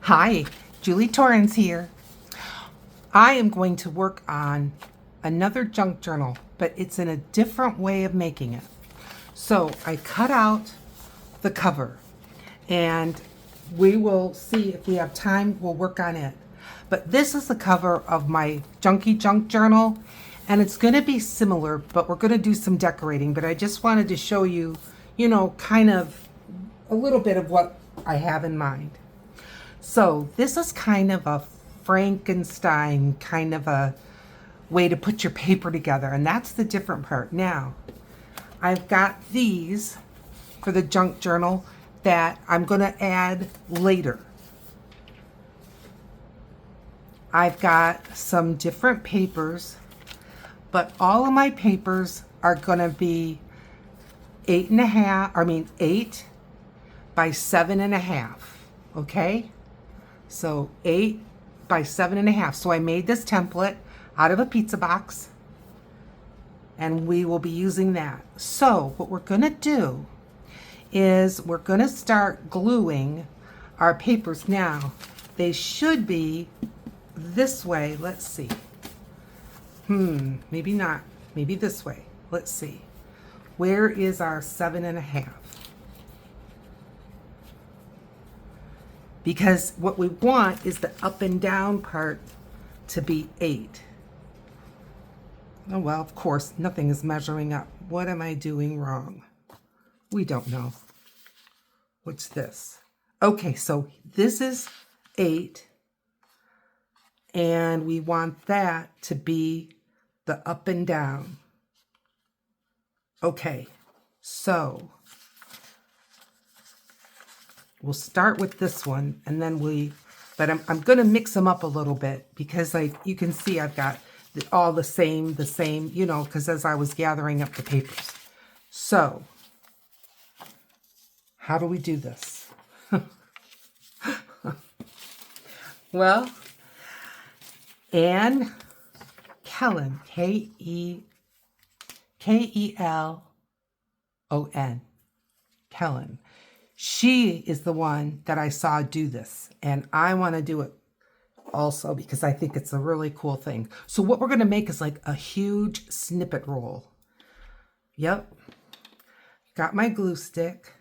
Hi, Julie Torrance here. I am going to work on another junk journal, but it's in a different way of making it. So I cut out the cover and we will see if we have time, we'll work on it. But this is the cover of my Junkie Junk Journal and it's going to be similar, but we're going to do some decorating. But I just wanted to show you, kind of a little bit of what I have in mind. So this is kind of a Frankenstein kind of a way to put your paper together, and that's the different part. Now, I've got these for the junk journal that I'm going to add later. I've got some different papers, but all of my papers are going to be 8 by 7.5, okay? So 8 by 7.5. So I made this template out of a pizza box and we will be using that. So what we're gonna do is we're gonna start gluing our papers. Now, they should be this way. Let's see. Maybe not. Maybe this way. Let's see. Where is our 7.5? Because what we want is the up and down part to be 8. Oh, well, of course, nothing is measuring up. What am I doing wrong? We don't know. What's this? Okay, so this is 8. And we want that to be the up and down. Okay, so we'll start with this one and then but I'm going to mix them up a little bit because you can see I've got all the same, because as I was gathering up the papers. So, how do we do this? Well, Anne Kellen, K-E-L-O-N, Kellen. She is the one that I saw do this, and I want to do it also because I think it's a really cool thing. So what we're going to make is like a huge snippet roll. Yep. Got my glue stick,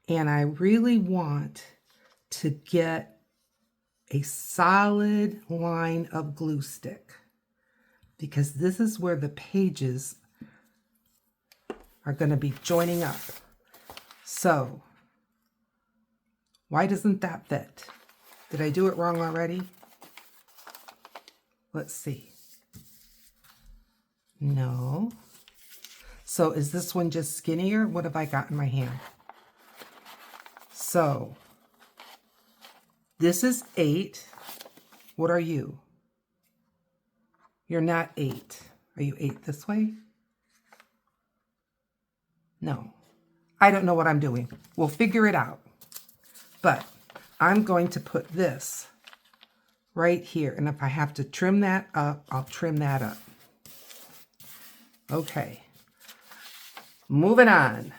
and I really want to get a solid line of glue stick because this is where the pages are going to be joining up. So, why doesn't that fit? Did I do it wrong already? Let's see. No. So is this one just skinnier? What have I got in my hand? So this is 8. What are you? You're not 8. Are you 8 this way? No. I don't know what I'm doing. We'll figure it out. But I'm going to put this right here. And if I have to trim that up, I'll trim that up. Okay. Moving on.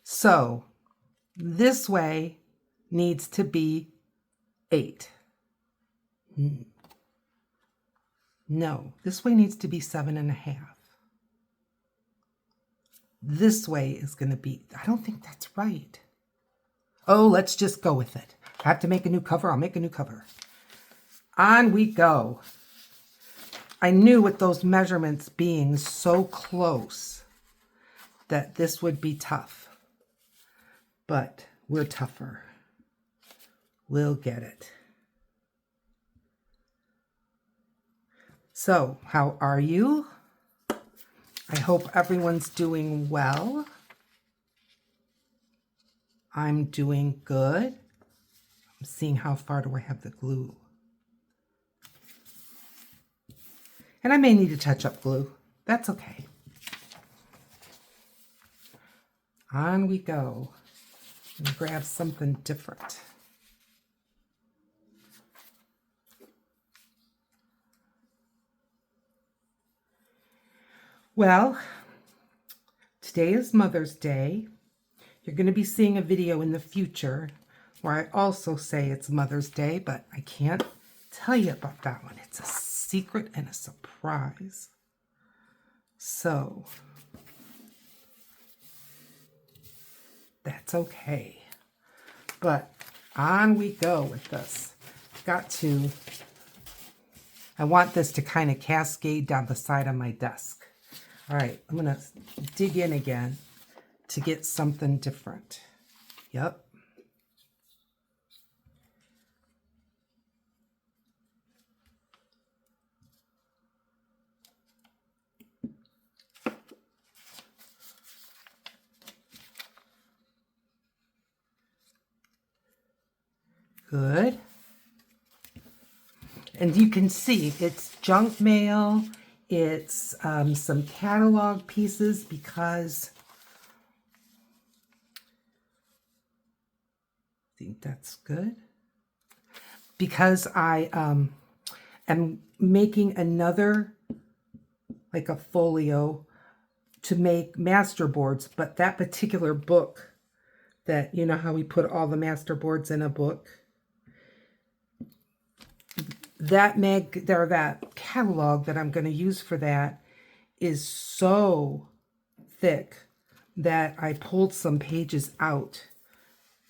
So this way needs to be 8. No, this way needs to be 7.5. This way is going to be, I don't think that's right. Oh, let's just go with it. I have to make a new cover. I'll make a new cover. On we go. I knew with those measurements being so close that this would be tough. But we're tougher. We'll get it. So, how are you? I hope everyone's doing well. I'm doing good. I'm seeing how far do I have the glue. And I may need to touch up glue. That's okay. On we go. And grab something different. Well, today is Mother's Day. You're going to be seeing a video in the future where I also say it's Mother's Day, but I can't tell you about that one. It's a secret and a surprise. So, that's okay. But on we go with this. I want this to kind of cascade down the side of my desk. All right, I'm going to dig in again to get something different. Yep. Good. And you can see it's junk mail. It's some catalog pieces because I think that's good. Because I am making another, like a folio to make master boards, but that particular book that, you know how we put all the master boards in a book? That catalog that I'm going to use for that is so thick that I pulled some pages out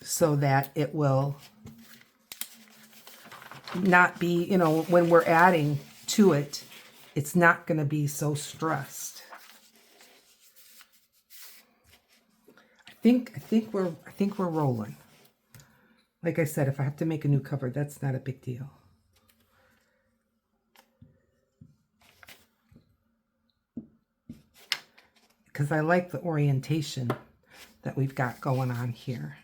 so that it will not be, you know, when we're adding to it, it's not going to be so stressed. I think we're rolling. Like I said, if I have to make a new cover, that's not a big deal. Because I like the orientation that we've got going on here.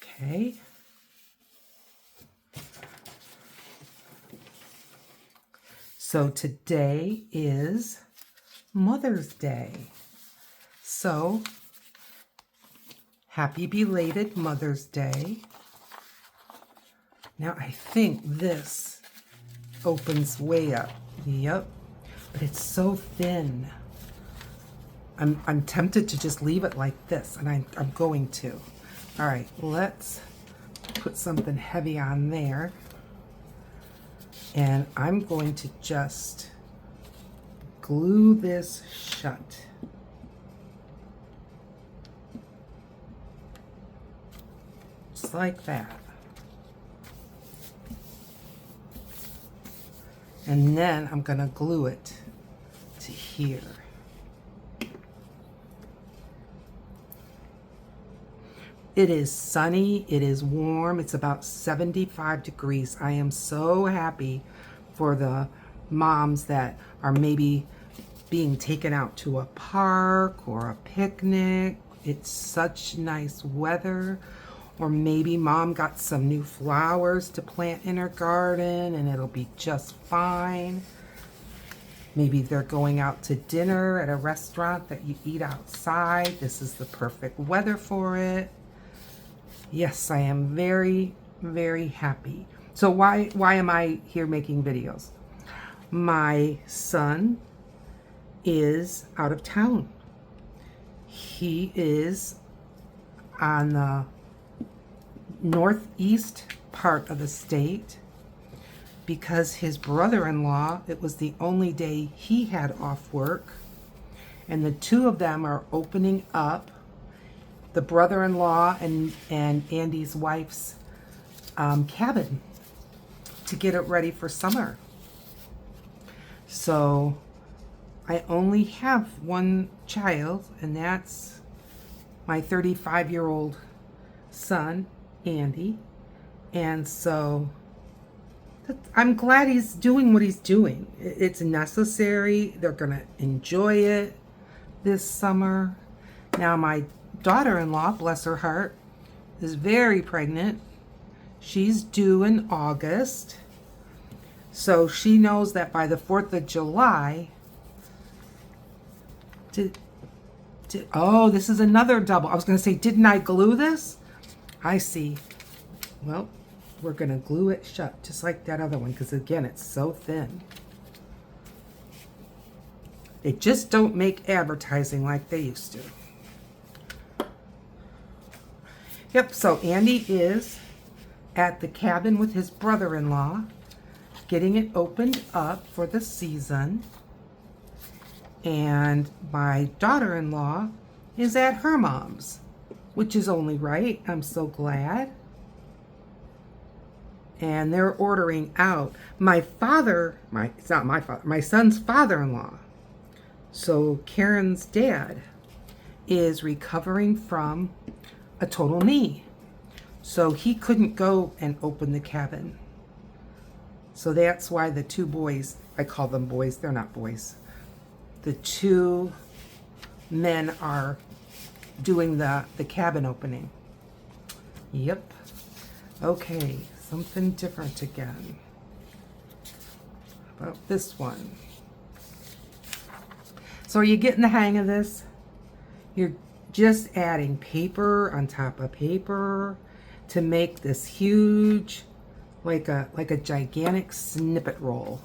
Okay. So today is Mother's Day. So happy belated Mother's Day. Now I think this opens way up. Yep. But it's so thin. I'm tempted to just leave it like this, and I'm going to. All right, let's put something heavy on there. And I'm going to just glue this shut. Just like that. And then I'm going to glue it to here. It is sunny, it is warm, it's about 75 degrees. I am so happy for the moms that are maybe being taken out to a park or a picnic. It's such nice weather. Or maybe mom got some new flowers to plant in her garden and it'll be just fine. Maybe they're going out to dinner at a restaurant that you eat outside. This is the perfect weather for it. Yes, I am very, very happy. So why am I here making videos? My son is out of town. He is on the northeast part of the state because his brother-in-law, it was the only day he had off work, and the two of them are opening up the brother-in-law and Andy's wife's cabin to get it ready for summer. So I only have one child, and that's my 35-year-old son, Andy. And so I'm glad he's doing what he's doing. It's necessary. They're going to enjoy it this summer. Now, my daughter-in-law, bless her heart, is very pregnant. She's due in August. So she knows that by the 4th of July, oh, this is another double. I was going to say, didn't I glue this? I see. Well, we're going to glue it shut, just like that other one, because again, it's so thin. They just don't make advertising like they used to. Yep, so Andy is at the cabin with his brother-in-law, getting it opened up for the season. And my daughter-in-law is at her mom's, which is only right. I'm so glad. And they're ordering out. My son's father-in-law. So Karen's dad is recovering from a total knee. So he couldn't go and open the cabin. So that's why the two boys, I call them boys, they're not boys. The two men are doing the cabin opening. Yep. Okay, something different again. How about this one? So are you getting the hang of this? You're just adding paper on top of paper to make this huge, like a gigantic snippet roll.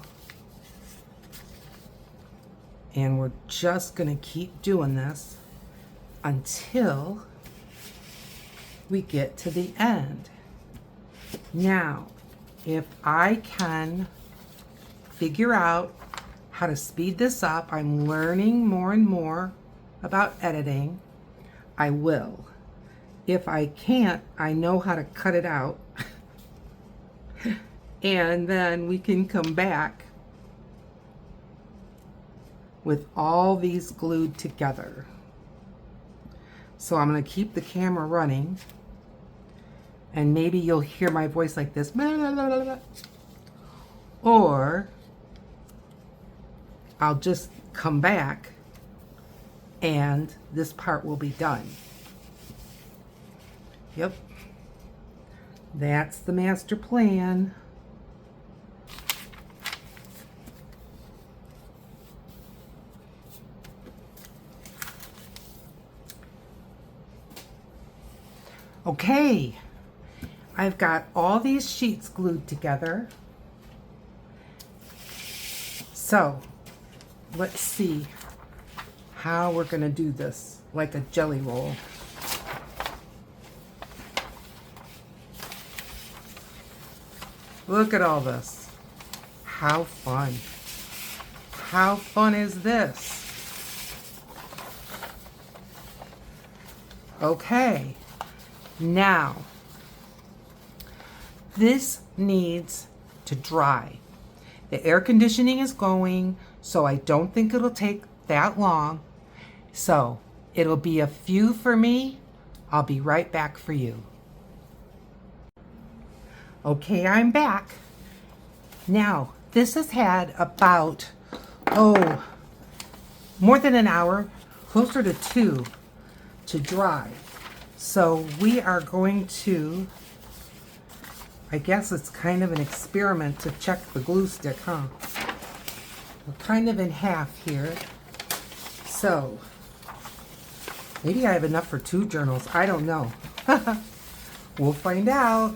And we're just gonna keep doing this until we get to the end. Now, if I can figure out how to speed this up, I'm learning more and more about editing, I will. If I can't, I know how to cut it out. And then we can come back with all these glued together. So I'm going to keep the camera running, and maybe you'll hear my voice like this, blah, blah, blah, blah. Or I'll just come back and this part will be done. Yep, that's the master plan. Okay, I've got all these sheets glued together. So let's see how we're going to do this like a jelly roll. Look at all this. How fun. How fun is this? Okay. Now, this needs to dry. The air conditioning is going, so I don't think it'll take that long. So it'll be a few for me. I'll be right back for you. Okay, I'm back. Now, this has had about, more than an hour, closer to 2, to dry. So we are going to, I guess it's kind of an experiment to check the glue stick, huh? We're kind of in half here. So maybe I have enough for 2 journals. I don't know. We'll find out.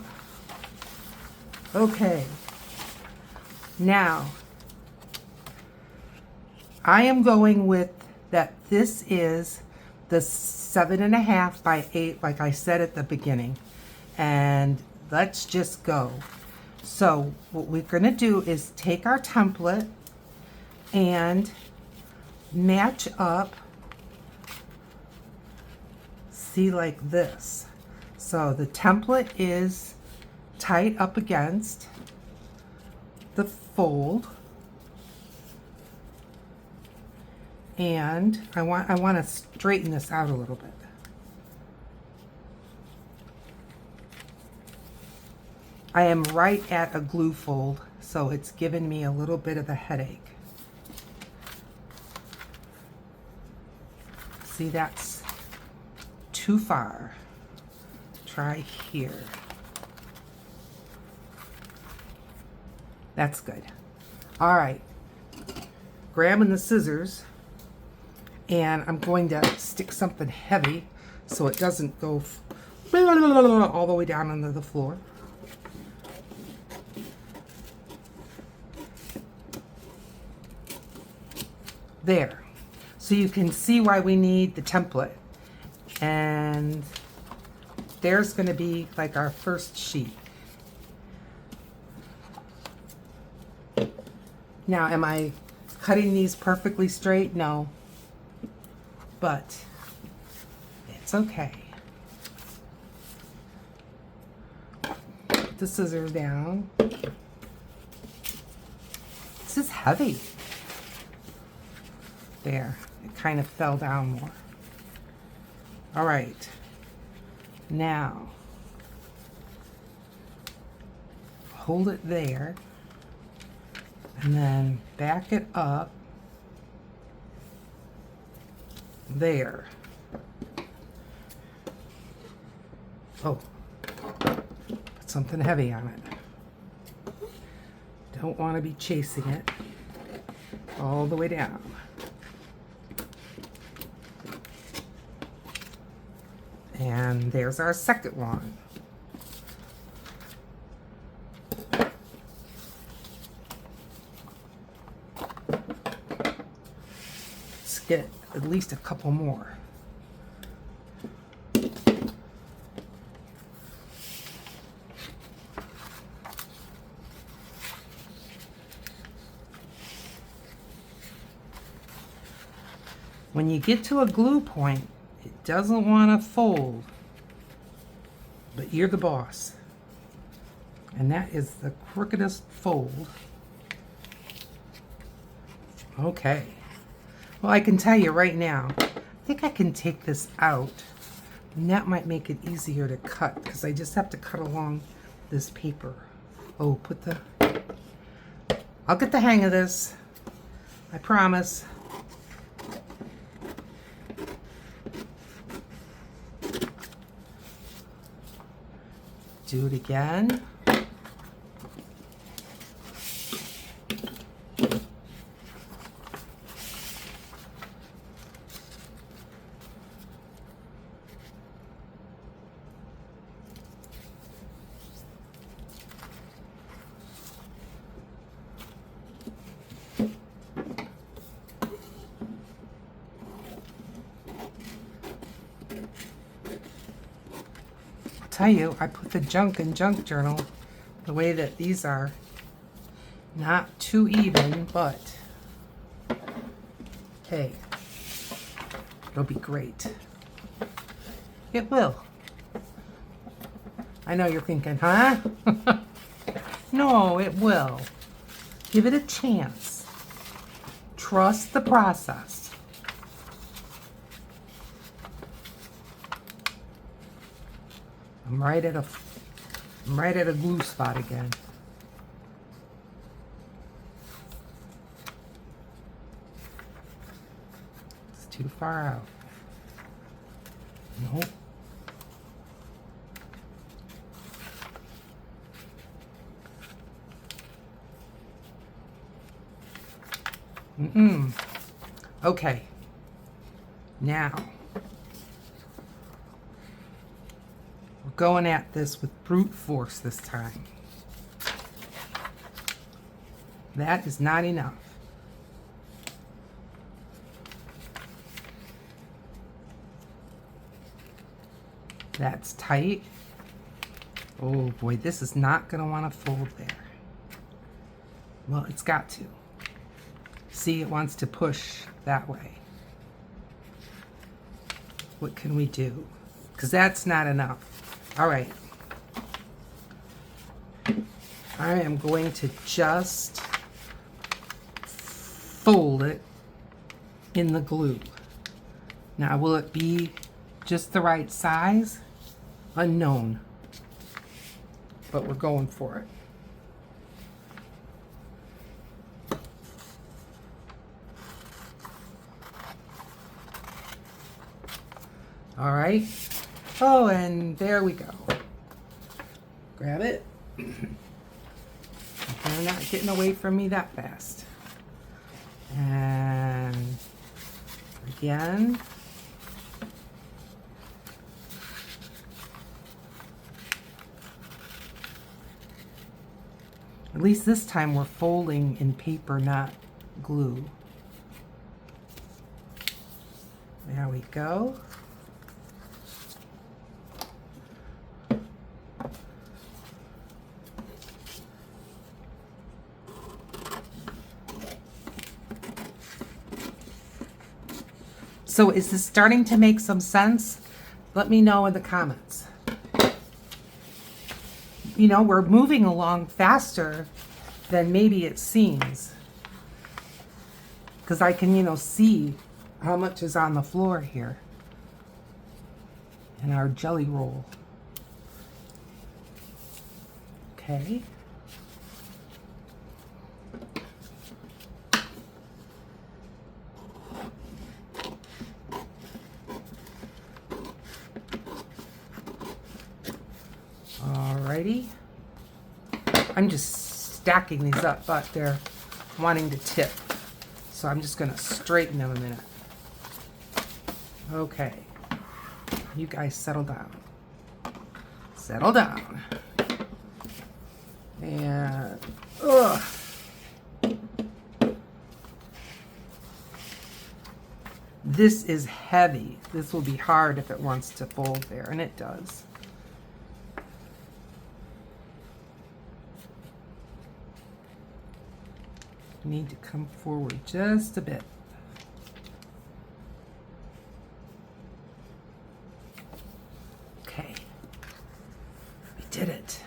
Okay. Now, I am going with that this is the 7.5 by 8, like I said at the beginning. And let's just go. So what we're going to do is take our template and match up, see, like this. So the template is tight up against the fold, and I want to straighten this out a little bit. I am right at a glue fold, so it's given me a little bit of a headache. See, that's too far. Try here. That's good. All right, grabbing the scissors, and I'm going to stick something heavy so it doesn't go all the way down onto the floor. There. So you can see why we need the template. And there's going to be like our first sheet. Now, am I cutting these perfectly straight? No. But it's okay. Put the scissors down. This is heavy. There, it kind of fell down more. All right, now hold it there and then back it up there. Oh, put something heavy on it. Don't want to be chasing it all the way down. And there's our second one. Let's get at least a couple more. When you get to a glue point, it doesn't want to fold, but you're the boss. And that is the crookedest fold. Okay. Well, I can tell you right now, I think I can take this out, and that might make it easier to cut, because I just have to cut along this paper. Oh, I'll get the hang of this. I promise. Do it again. Tell you, I put the Junk and Junk Journal the way that these are. Not too even, but hey, it'll be great. It will. I know you're thinking, huh? No, it will. Give it a chance. Trust the process. I'm right at a glue spot again. It's too far out. Nope. Okay. Now, we're going at this with brute force this time. That is not enough. That's tight. Oh boy, this is not going to want to fold there. Well, it's got to. See, it wants to push that way. What can we do? Because that's not enough. All right. I am going to just fold it in the glue. Now, will it be just the right size? Unknown. But we're going for it. All right. Oh, and there we go. Grab it. They're not getting away from me that fast. And again. At least this time we're folding in paper, not glue. There we go. So is this starting to make some sense? Let me know in the comments. You know, we're moving along faster than maybe it seems. Because I can, you know, see how much is on the floor here in our jelly roll. Okay. Alrighty. I'm just stacking these up, but they're wanting to tip. So I'm just going to straighten them a minute. Okay. You guys settle down. Settle down. And, ugh. This is heavy. This will be hard if it wants to fold there, and it does. Need to come forward just a bit. Okay, we did it.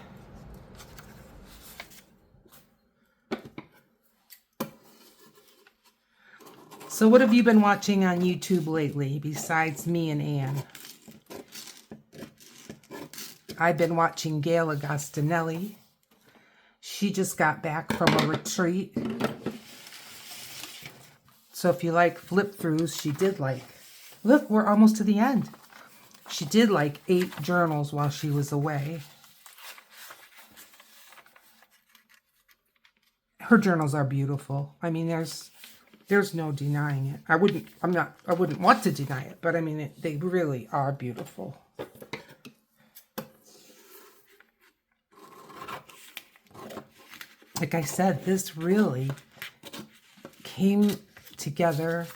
So what have you been watching on YouTube lately besides me and Anne? I've been watching Gail Agostinelli. She just got back from a retreat. So if you like flip throughs, she did like, look, we're almost to the end. She did like 8 journals while she was away. Her journals are beautiful. I mean, there's no denying it. I wouldn't want to deny it, but I mean, they really are beautiful. Like I said, this really came together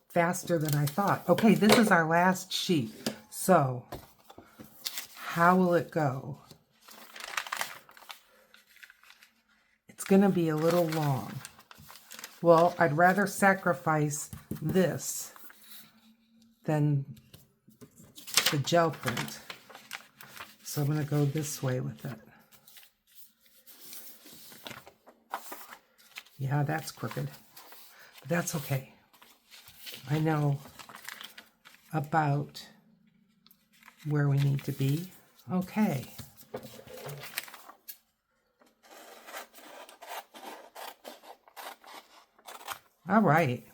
faster than I thought. Okay, this is our last sheet. So, how will it go? It's going to be a little long. Well, I'd rather sacrifice this than the gel print. So I'm going to go this way with it. Yeah, that's crooked. But that's okay. I know about where we need to be. Okay. All right.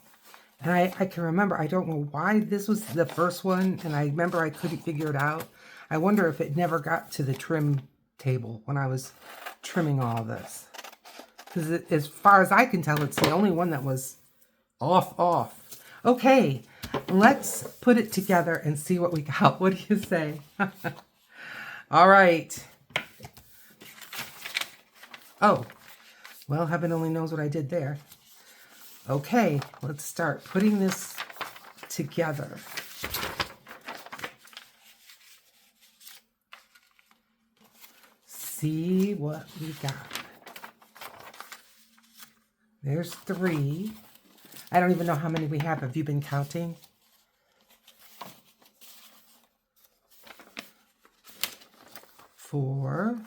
And I can remember, I don't know why this was the first one, and I remember I couldn't figure it out. I wonder if it never got to the trim table when I was trimming all this. Because as far as I can tell, it's the only one that was off. Okay, let's put it together and see what we got. What do you say? All right. Oh, well, heaven only knows what I did there. Okay, let's start putting this together. See what we got. There's 3. I don't even know how many we have. Have you been counting? 4.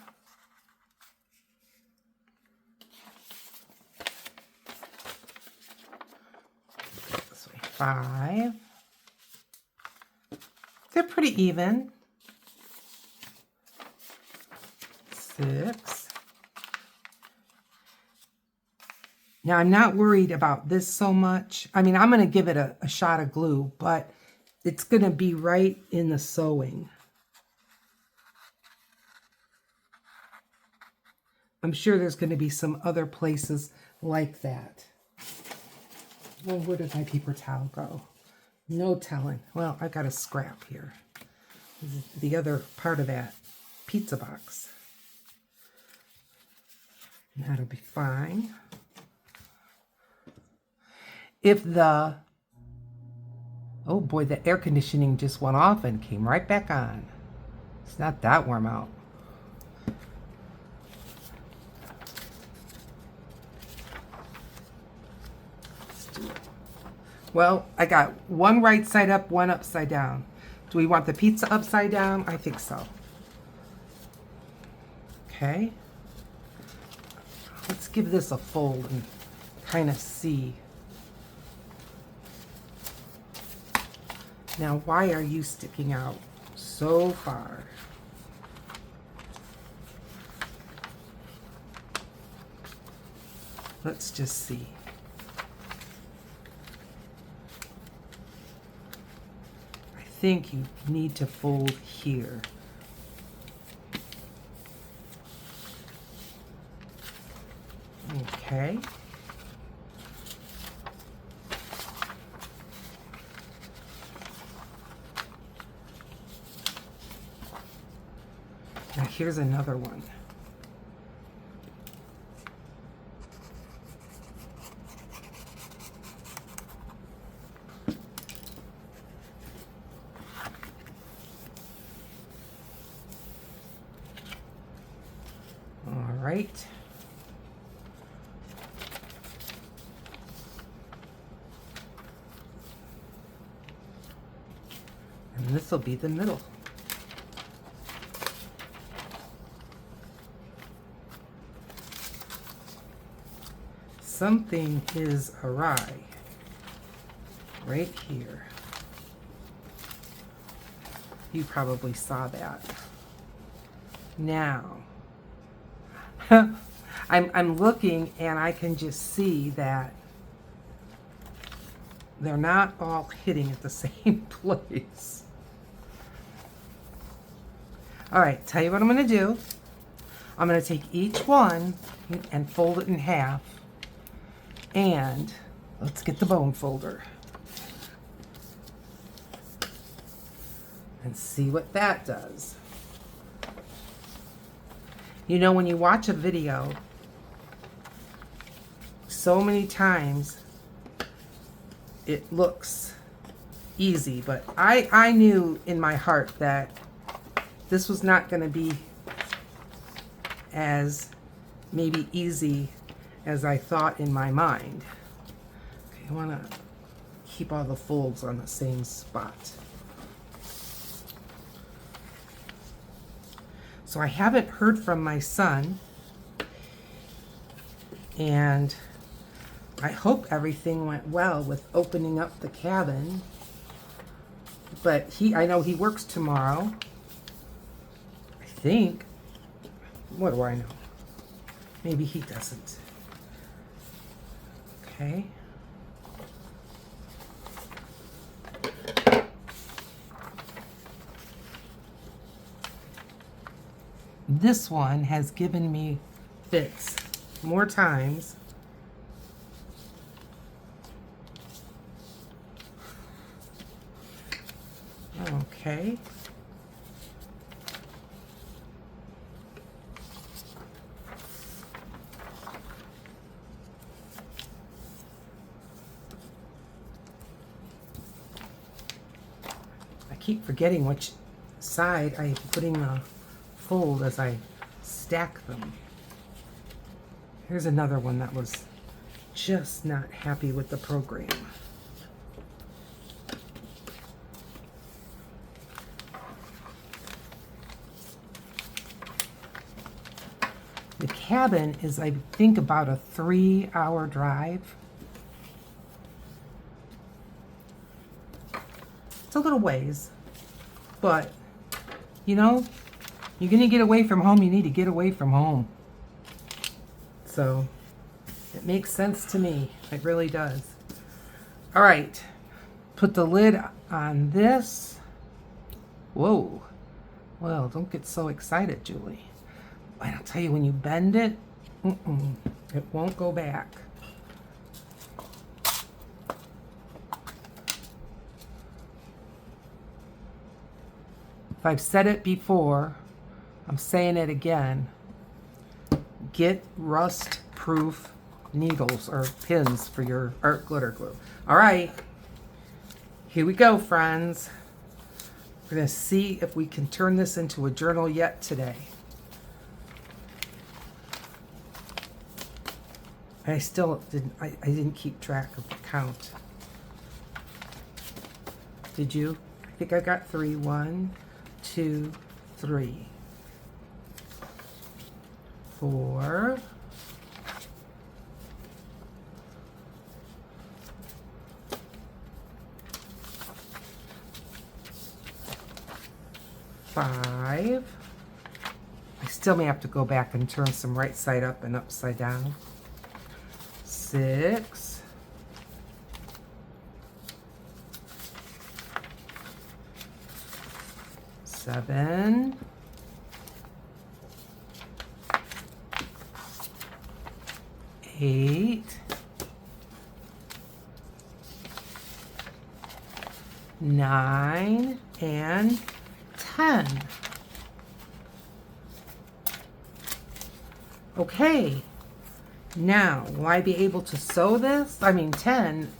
5. They're pretty even. 6. Now, I'm not worried about this so much. I mean, I'm going to give it a shot of glue, but it's going to be right in the sewing. I'm sure there's going to be some other places like that. Well, where did my paper towel go? No telling. Well, I got a scrap here. This is the other part of that pizza box. That'll be fine. If the, oh boy, the air conditioning just went off and came right back on. It's not that warm out. Well, I got one right side up, one upside down. Do we want the pizza upside down? I think so. Okay. Let's give this a fold and kind of see. Now, why are you sticking out so far? Let's just see. I think you need to fold here. Okay. Now here's another one. All right. And this will be the middle. Something is awry right here. You probably saw that. Now, I'm looking and I can just see that they're not all hitting at the same place. All right, tell you what I'm going to do. I'm going to take each one and fold it in half. And let's get the bone folder and see what that does. You know, when you watch a video, so many times it looks easy, but I knew in my heart that this was not going to be as maybe easy as I thought in my mind. Okay, I want to keep all the folds on the same spot. So I haven't heard from my son, and I hope everything went well with opening up the cabin. But I know he works tomorrow. I think. What do I know? Maybe he doesn't. Okay. This one has given me fits more times. Okay. I keep forgetting which side I'm putting the fold as I stack them. Here's another one that was just not happy with the program. The cabin is, I think, about a 3-hour drive. It's a little ways, but you know, you're gonna get away from home, you need to get away from home. So it makes sense to me. It really does. All right, put the lid on this. Whoa. Well, don't get so excited, Julie. I'll tell you, when you bend it, it won't go back. If I've said it before, I'm saying it again. Get rust-proof needles or pins for your art glitter glue. All right, here we go, friends. We're going to see if we can turn this into a journal yet today. I still didn't, I didn't keep track of the count. Did you? I think I got 3. 1, 2, 3. 4. 5. I still may have to go back and turn some right side up and upside down. 6. 7. 8. 9 and 10. Okay, now will I be able to sew this? I mean 10,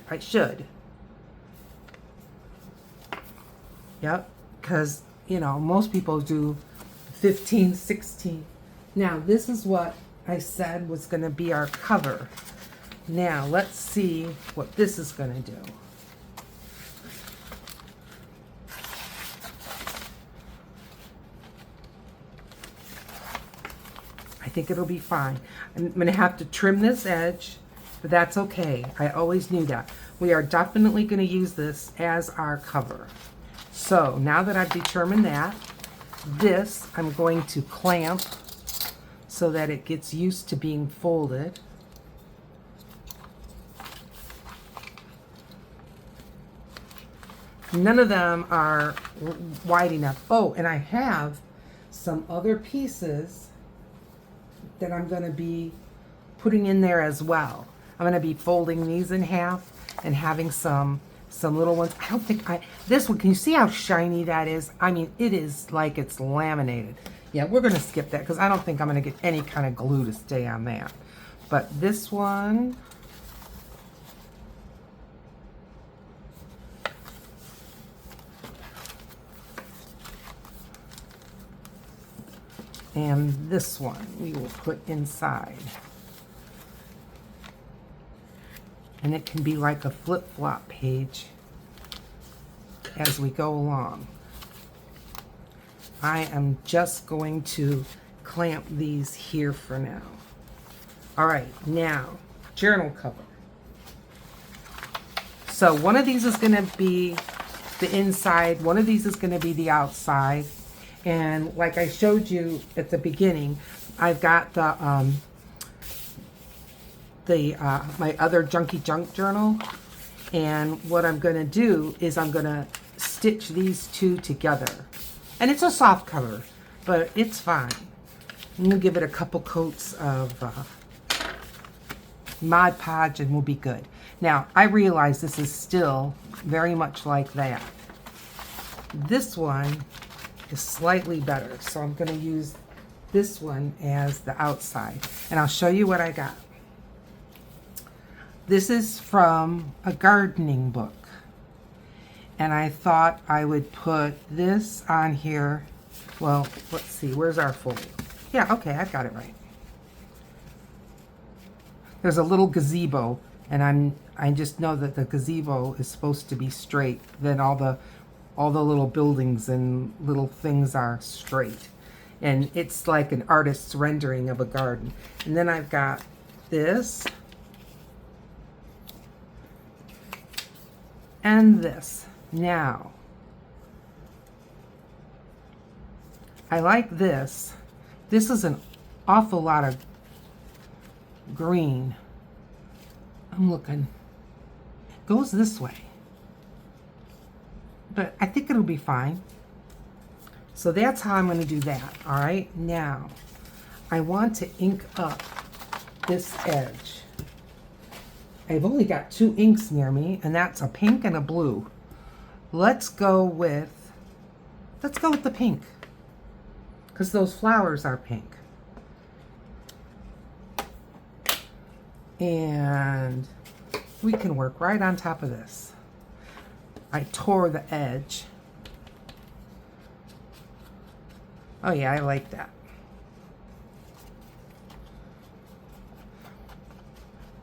I should. Yep, because you know most people do 15, 16. Now this is what I said was going to be our cover. Now let's see what this is going to do. I think it'll be fine. I'm going to have to trim this edge, but that's okay. I always knew that. We are definitely going to use this as our cover. So now that I've determined that, this I'm going to clamp so that it gets used to being folded. None of them are wide enough. Oh, and I have some other pieces that I'm going to be putting in there as well. I'm going to be folding these in half and having some little ones. I don't think this one, can you see how shiny that is? I mean, it is like it's laminated. Yeah, we're going to skip that because I don't think I'm going to get any kind of glue to stay on that. But this one, and this one we will put inside. And it can be like a flip-flop page as we go along. I am just going to clamp these here for now. All right, now, journal cover. So one of these is gonna be the inside, one of these is gonna be the outside. And like I showed you at the beginning, I've got my other Junkie Junk Journal, and what I'm going to do is I'm going to stitch these two together. And it's a soft cover, but it's fine. I'm going to give it a couple coats of Mod Podge and we'll be good. Now, I realize this is still very much like that. This one is slightly better, so I'm going to use this one as the outside. And I'll show you what I got. This is from a gardening book. And I thought I would put this on here. Well, let's see, where's our fold? Yeah, okay, I've got it right. There's a little gazebo, and I just know that the gazebo is supposed to be straight. Then all the little buildings and little things are straight. And it's like an artist's rendering of a garden. And then I've got this. And this. Now, I like this. This is an awful lot of green. I'm looking. It goes this way. But I think it'll be fine. So that's how I'm going to do that. All right. Now, I want to ink up this edge. I've only got 2 inks near me, and that's a pink and a blue. Let's go with the pink, because those flowers are pink. And we can work right on top of this. I tore the edge. Oh yeah, I like that.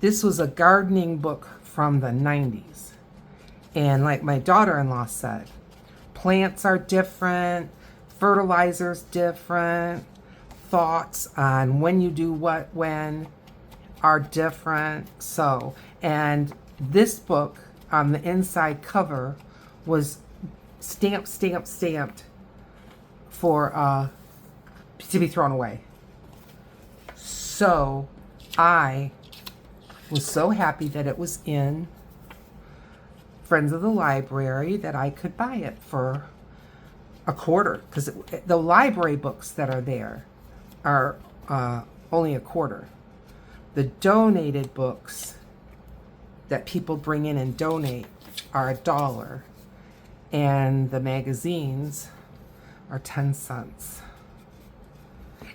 This was a gardening book from the 90s. And like my daughter-in-law said, plants are different, fertilizer's different, thoughts on when you do what when are different. So, and this book on the inside cover was stamped for to be thrown away. So I was so happy that it was in Friends of the Library that I could buy it for a quarter, because the library books that are there are only a quarter. The donated books that people bring in and donate are $1, and the magazines are 10 cents.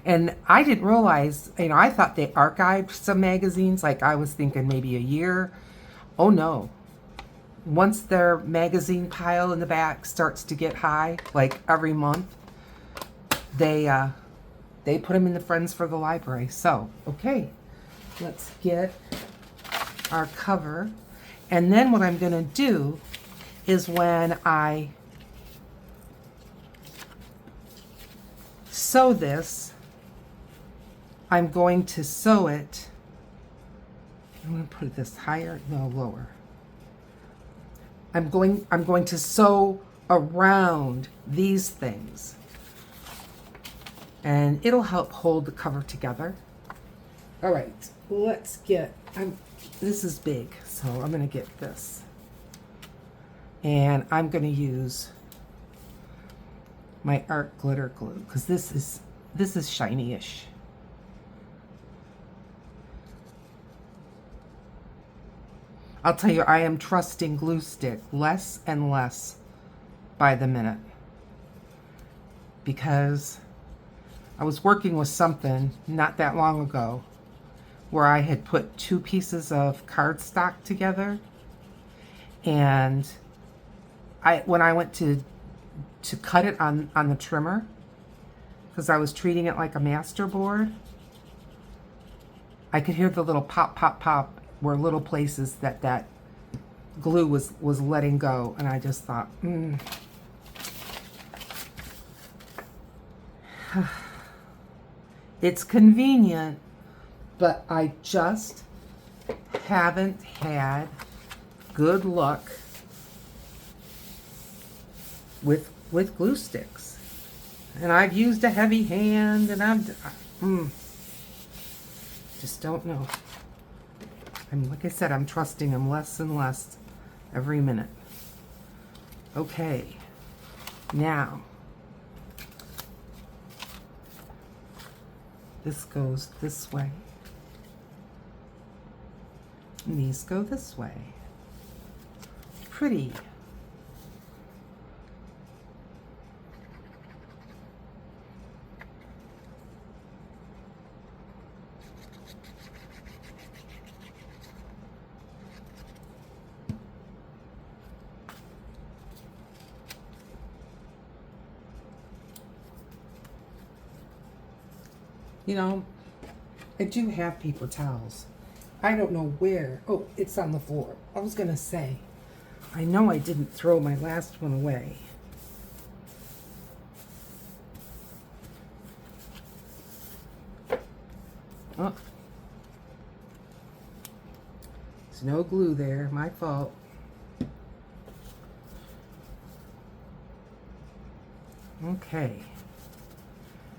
And I didn't realize, I thought they archived some magazines, like I was thinking maybe a year. Oh no. Once their magazine pile in the back starts to get high, like every month, they put them in the Friends for the Library. So, okay, let's get our cover. And then what I'm gonna do is when I sew this, I'm going to sew it. I'm going to put this higher, no, lower. I'm going to sew around these things, and it'll help hold the cover together. All right, let's get, this is big, so I'm going to get this. And I'm going to use my art glitter glue, because this is shiny-ish. I'll tell you, I am trusting glue stick less and less by the minute, because I was working with something not that long ago where I had put 2 pieces of cardstock together, and when I went to cut it on the trimmer, because I was treating it like a masterboard, I could hear the little pop, pop, pop, were little places that glue was letting go, and I just thought, it's convenient, but I just haven't had good luck with glue sticks. And I've used a heavy hand, and just don't know. Like I said, I'm trusting them less and less every minute. Okay, now this goes this way, and these go this way. Pretty. I do have paper towels. I don't know where. Oh, it's on the floor. I was going to say, I know I didn't throw my last one away. Oh. There's no glue there. My fault. Okay.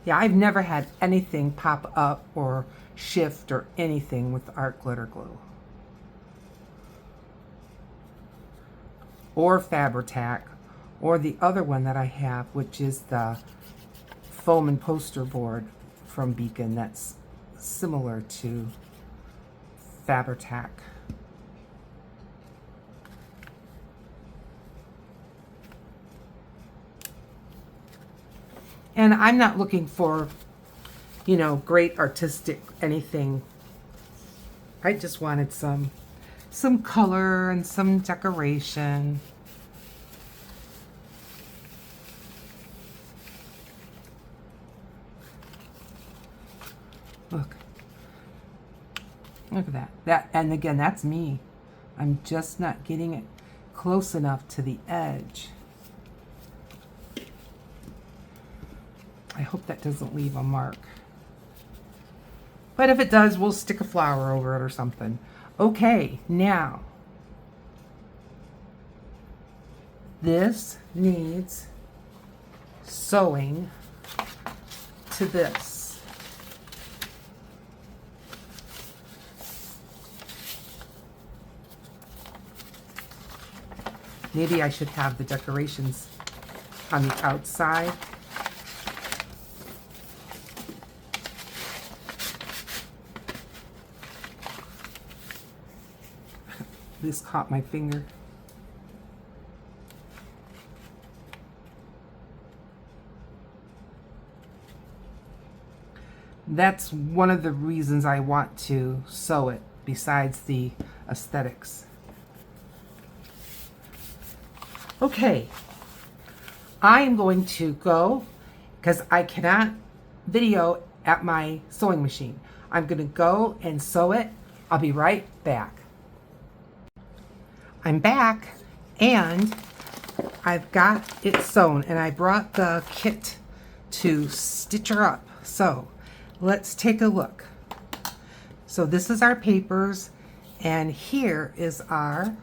Yeah, I've never had anything pop up or shift or anything with art glitter glue. Or Fabri-Tac, or the other one that I have, which is the foam and poster board from Beacon that's similar to Fabri-Tac. And I'm not looking for, great artistic anything. I just wanted some color and some decoration. Look at that. And again, that's me. I'm just not getting it close enough to the edge. I hope that doesn't leave a mark. But if it does, we'll stick a flower over it or something. Okay, now this needs sewing to this. Maybe I should have the decorations on the outside. This caught my finger. That's one of the reasons I want to sew it, besides the aesthetics. Okay, I am going to go, because I cannot video at my sewing machine. I'm going to go and sew it. I'll be right back. I'm back, and I've got it sewn, and I brought the kit to stitch her up. So let's take a look. So this is our papers, and here is our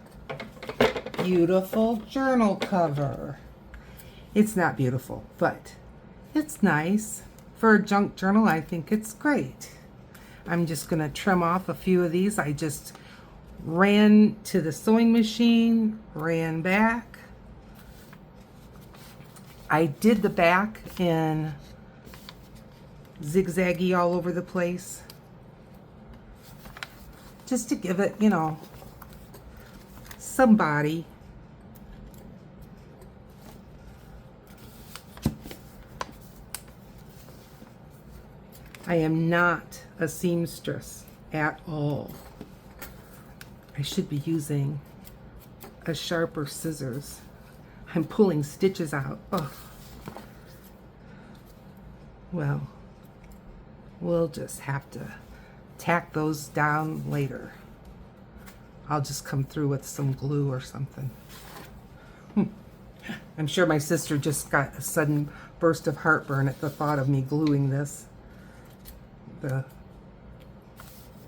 beautiful journal cover. It's not beautiful, but it's nice. For a junk journal, I think it's great. I'm just gonna trim off a few of these. I just ran to the sewing machine, ran back. I did the back in zigzaggy all over the place, just to give it, you know, some body. I am not a seamstress at all. I should be using a sharper scissors. I'm pulling stitches out. Oh. Well, we'll just have to tack those down later. I'll just come through with some glue or something. I'm sure my sister just got a sudden burst of heartburn at the thought of me gluing this, the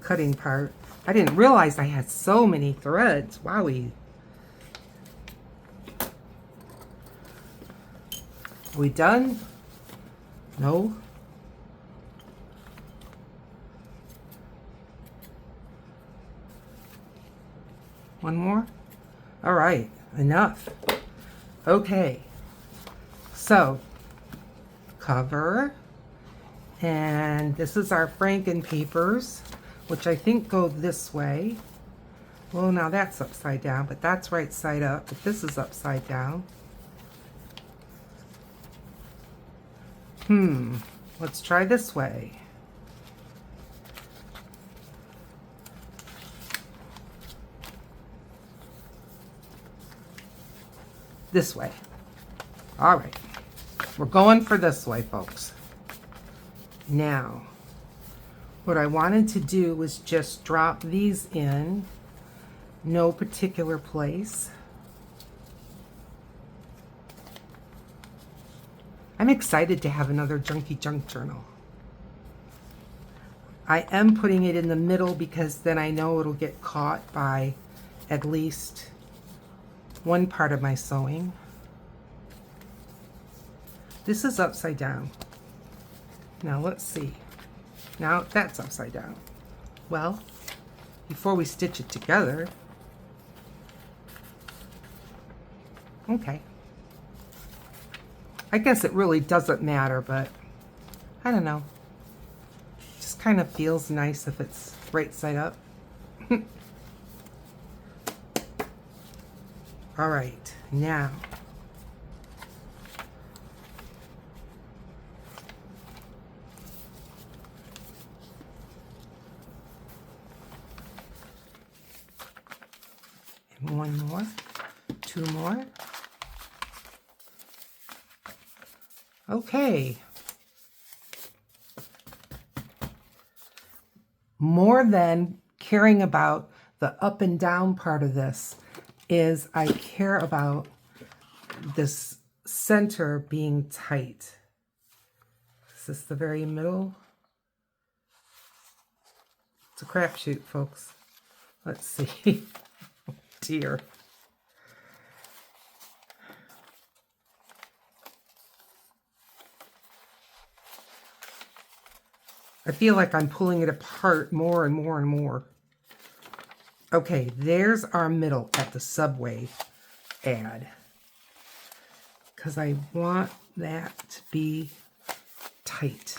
cutting part. I didn't realize I had so many threads. Wowie. Are we done? No? One more? All right, enough. Okay, so cover, and this is our Franken-Papers, which I think go this way. Well, now that's upside down, but that's right side up, but this is upside down. Let's try this way. This way. All right, we're going for this way, folks. Now, what I wanted to do was just drop these in, no particular place. I'm excited to have another Junkie Junk Journal. I am putting it in the middle because then I know it'll get caught by at least one part of my sewing. This is upside down. Now let's see. Now that's upside down. Well, before we stitch it together, okay. I guess it really doesn't matter, but I don't know. It just kind of feels nice if it's right side up. All right, now and one more, two more. Okay. More than caring about the up and down part of this, is I care about this center being tight. Is this the very middle? It's a crapshoot, folks. Let's see. Oh, dear. I feel like I'm pulling it apart more and more and more. Okay, there's our middle at the Subway ad. Because I want that to be tight.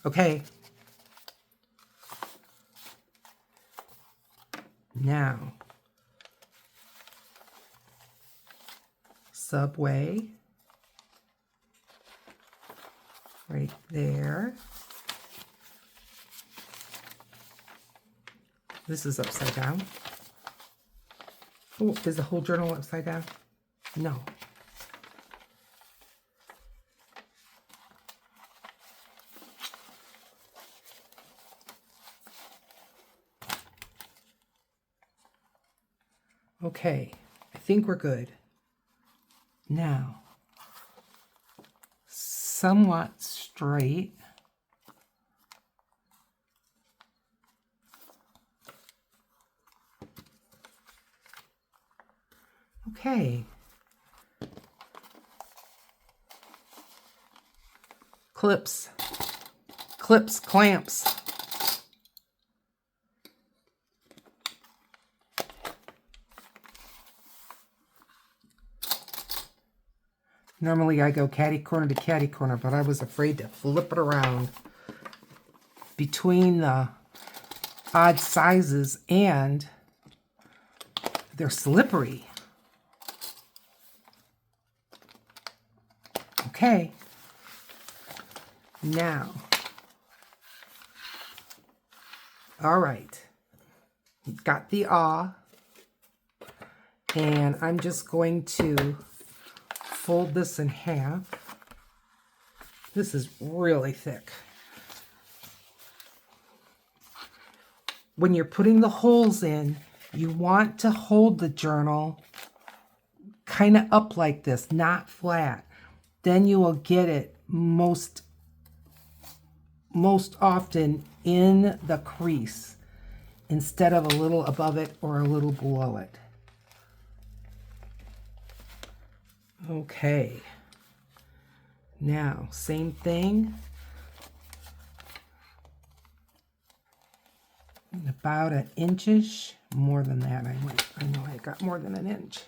Okay. Now, Subway, right there. This is upside down. Oh, is the whole journal upside down? No. Okay, I think we're good. Now, somewhat straight. Okay. Clips, clamps. Normally I go catty corner to catty corner, but I was afraid to flip it around between the odd sizes and they're slippery. Okay. Now. All right. Got the awe. And I'm just going to fold this in half. This is really thick. When you're putting the holes in, you want to hold the journal kind of up like this, not flat. Then you will get it most often in the crease instead of a little above it or a little below it. Okay, now same thing, about an inchish, more than that. I know I got more than an inch.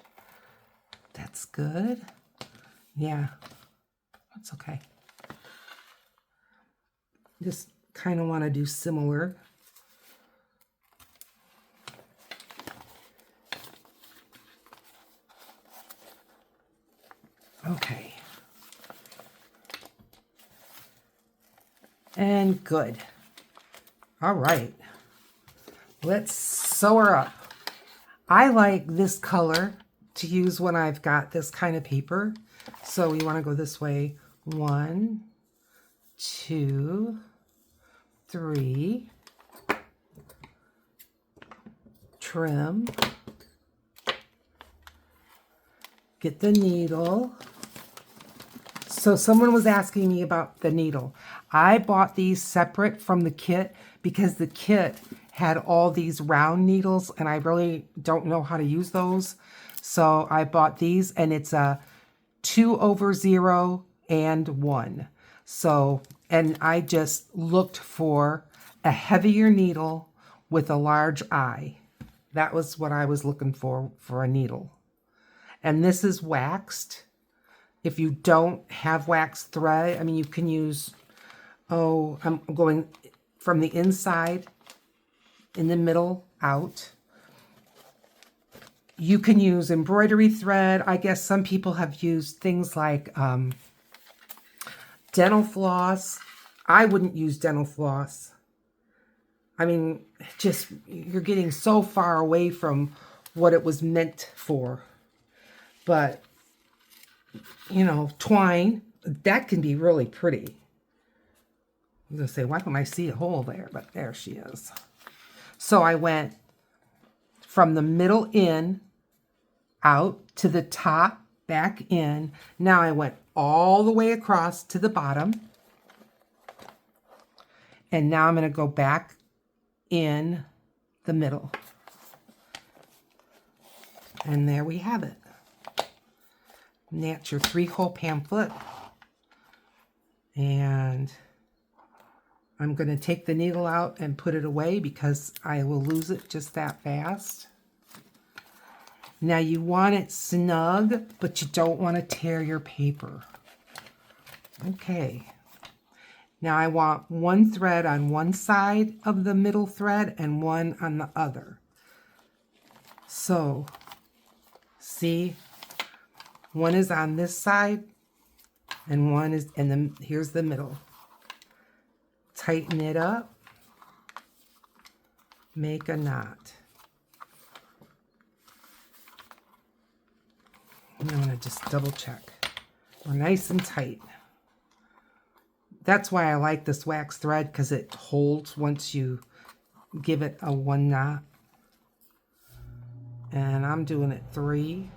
That's good. Yeah, that's okay. Just kind of want to do similar. Okay. And good. All right. Let's sew her up. I like this color to use when I've got this kind of paper. So we want to go this way. 1, 2, 3. Trim. Get the needle. So someone was asking me about the needle. I bought these separate from the kit because the kit had all these round needles and I really don't know how to use those. So I bought these and it's a 2/0 and 1. So, and I just looked for a heavier needle with a large eye. That was what I was looking for a needle. And this is waxed. If you don't have waxed thread, I mean, you can use, I'm going from the inside, in the middle, out. You can use embroidery thread. I guess some people have used things like dental floss. I wouldn't use dental floss. I mean, just, you're getting so far away from what it was meant for. But, you know, twine, that can be really pretty. I'm going to say, why don't I see a hole there? But there she is. So I went from the middle in, out to the top, back in. Now I went all the way across to the bottom. And now I'm going to go back in the middle. And there we have it. And that's your 3-hole pamphlet. And I'm going to take the needle out and put it away because I will lose it just that fast. Now you want it snug, but you don't want to tear your paper. Okay. Now I want one thread on one side of the middle thread and one on the other. So, see, one is on this side and one is, and then here's the middle. Tighten it up, make a knot. I'm going to just double check. We're nice and tight. That's why I like this wax thread, because it holds once you give it a 1 knot. And I'm doing it 3.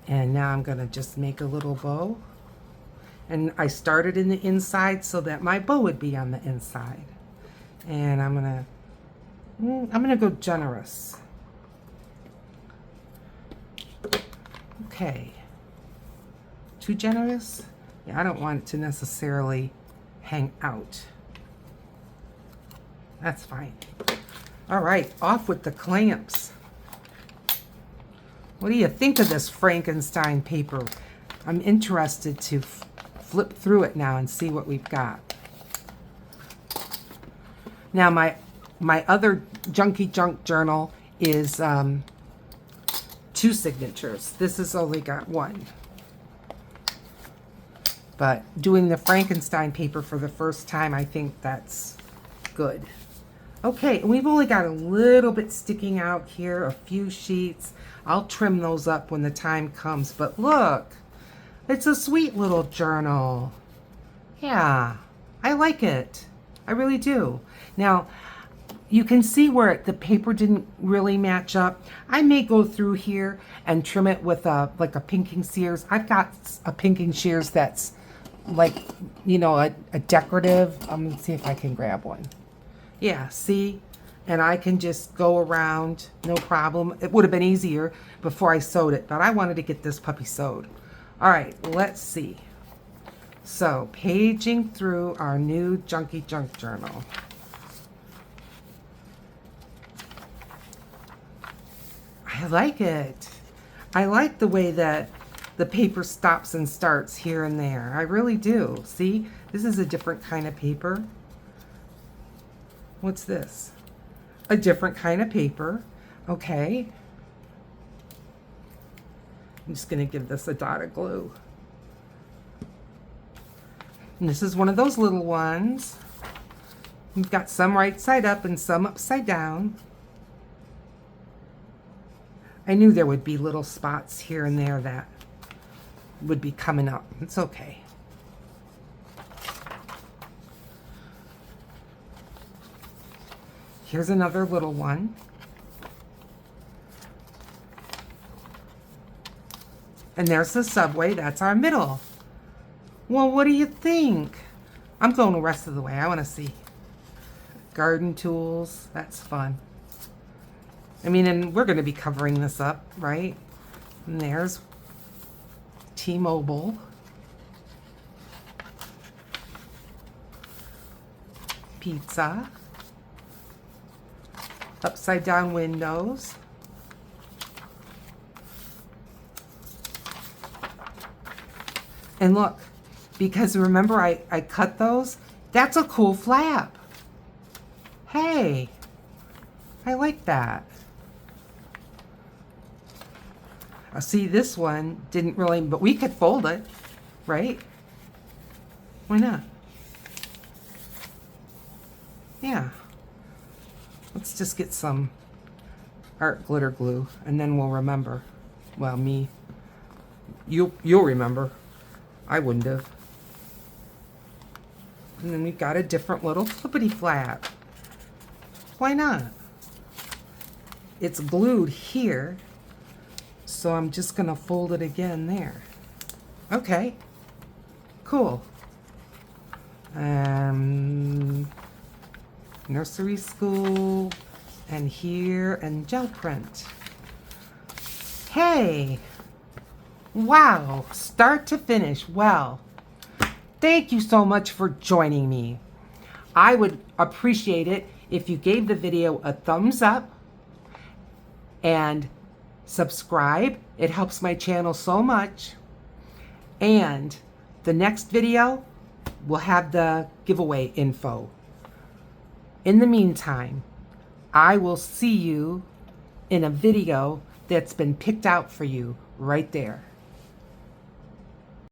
And now I'm going to just make a little bow. And I started in the inside so that my bow would be on the inside. And I'm gonna go generous. Okay. Too generous? Yeah, I don't want it to necessarily hang out. That's fine. All right, off with the clamps. What do you think of this Frankenstein paper? I'm interested to flip through it now and see what we've got. Now my other Junkie Junk Journal is 2 signatures. This has only got 1. But doing the Frankenstein paper for the first time, I think that's good. Okay, and we've only got a little bit sticking out here, a few sheets. I'll trim those up when the time comes. But look, it's a sweet little journal. Yeah, I like it. I really do. Now, you can see where the paper didn't really match up. I may go through here and trim it with like a pinking shears. I've got a pinking shears that's like, you know, a decorative. I'm gonna see if I can grab one. Yeah, see? And I can just go around, no problem. It would have been easier before I sewed it, but I wanted to get this puppy sewed. All right, let's see. So, paging through our new Junkie Junk Journal. I like it. I like the way that the paper stops and starts here and there. I really do. See, this is a different kind of paper. What's this? A different kind of paper. Okay. I'm just going to give this a dot of glue. And this is one of those little ones. We've got some right side up and some upside down. I knew there would be little spots here and there that would be coming up. It's okay. Here's another little one. And there's the subway. That's our middle. Well, what do you think? I'm going the rest of the way. I want to see. Garden tools. That's fun. I mean, and we're going to be covering this up, right? And there's T-Mobile. Pizza. Upside down windows. And look, because remember I cut those? That's a cool flap. Hey, I like that. See, this one didn't really, but we could fold it, right? Why not? Yeah. Let's just get some art glitter glue, and then we'll remember. Well, me. You'll remember. I wouldn't have. And then we've got a different little flippity flap. Why not? It's glued here, so I'm just gonna fold it again there. Okay, cool. Nursery school, and here, and gel print. Hey, wow, start to finish, well. Thank you so much for joining me. I would appreciate it if you gave the video a thumbs up and subscribe. It helps my channel so much. And the next video will have the giveaway info. In the meantime, I will see you in a video that's been picked out for you right there.